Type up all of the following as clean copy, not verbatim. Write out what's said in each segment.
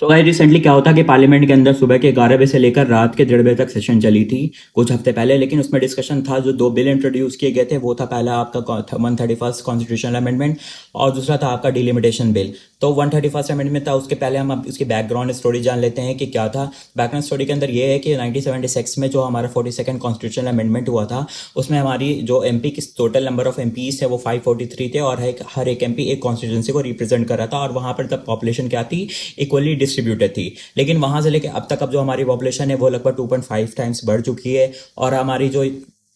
तो भाई रिसेंटली क्या होता कि पार्लियामेंट के अंदर सुबह के 11 बजे से लेकर रात के 1:30 बजे तक सेशन चली थी कुछ हफ्ते पहले। लेकिन उसमें डिस्कशन था, जो दो बिल इंट्रोड्यूस किए गए थे वो था पहला आपका 131st कॉन्स्टिट्यूशनल अमेंडमेंट और दूसरा था आपका डिलिमिटेशन बिल। तो 131st अमेंडमेंट था, उसके पहले हम अब उसकी बैकग्राउंड स्टोरी जान लेते हैं कि क्या था। बैकग्राउंड स्टोरी के अंदर ये है कि 1976 में जो हमारा 42nd कॉन्स्टिट्यूशनल अमेंडमेंट हुआ था, उसमें हमारी जो एमपी की टोटल नंबर ऑफ एमपीज है वो 543 थे और हर एक एमपी एक कॉन्स्टिट्यूंसी को रिप्रेजेंट कर रहा था और वहां पर तब पॉपुलेशन क्या थी, इक्वली डिस्ट्रीब्यूटेड थी। लेकिन वहां से लेके अब तक अब जो हमारी पॉपुलेशन है वो लगभग 2.5 टाइम्स बढ़ चुकी है। और हमारी जो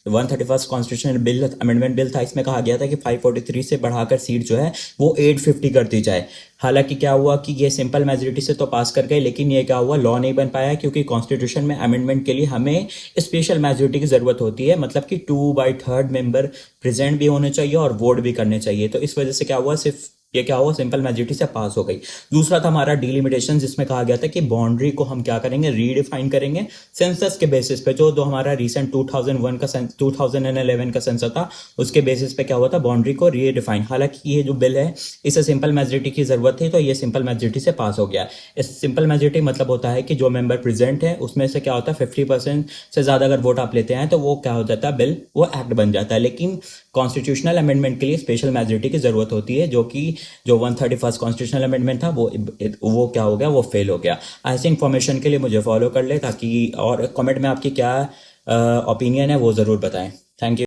131st constitutional bill amendment bill था, इसमें कहा गया था कि 543 से बढ़ाकर सीट जो है वो 850 कर दी जाए। हालांकि क्या हुआ कि ये सिंपल मेजोरिटी से तो पास कर गए, लेकिन ये क्या हुआ, लॉ नहीं बन पाया, क्योंकि कॉन्स्टिट्यूशन में अमेंडमेंट के लिए हमें स्पेशल मेजोरिटी की जरूरत होती है, मतलब कि 2/3 मेंबर प्रेजेंट भी होने चाहिए और वोट भी करने चाहिए। तो इस वजह से क्या हुआ, सिर्फ ये क्या हुआ, सिंपल मेजोरिटी से पास हो गई। दूसरा था हमारा डिलिमिटेशन, जिसमें कहा गया था कि बाउंड्री को हम क्या करेंगे, रीडिफाइन करेंगे सेंसस के बेसिस पे। जो जो हमारा रिसेंट 2011 का सेंसस था, उसके बेसिस पे क्या हुआ था, बाउंड्री को रीडिफाइन। हालांकि ये जो बिल है इसे सिंपल मेजोरिटी की जरूरत थी, तो ये सिंपल मेजोरिटी से पास हो गया। इस सिंपल मेजोरिटी मतलब होता है कि जो मेंबर प्रेजेंट है उसमें से क्या होता है, 50% से ज्यादा अगर वोट आप लेते हैं तो वो क्या हो जाता है, बिल वो एक्ट बन जाता है। लेकिन कॉन्स्टिट्यूशनल अमेंडमेंट के लिए स्पेशल मेजोरिटी की जरूरत होती है, जो कि जो 131st कॉन्स्टिट्यूशनल अमेंडमेंट था वो क्या हो गया, वो फेल हो गया। ऐसी इन्फॉर्मेशन के लिए मुझे फॉलो कर ले, ताकि और कमेंट में आपकी क्या ओपिनियन है वो ज़रूर बताएं। Thank you.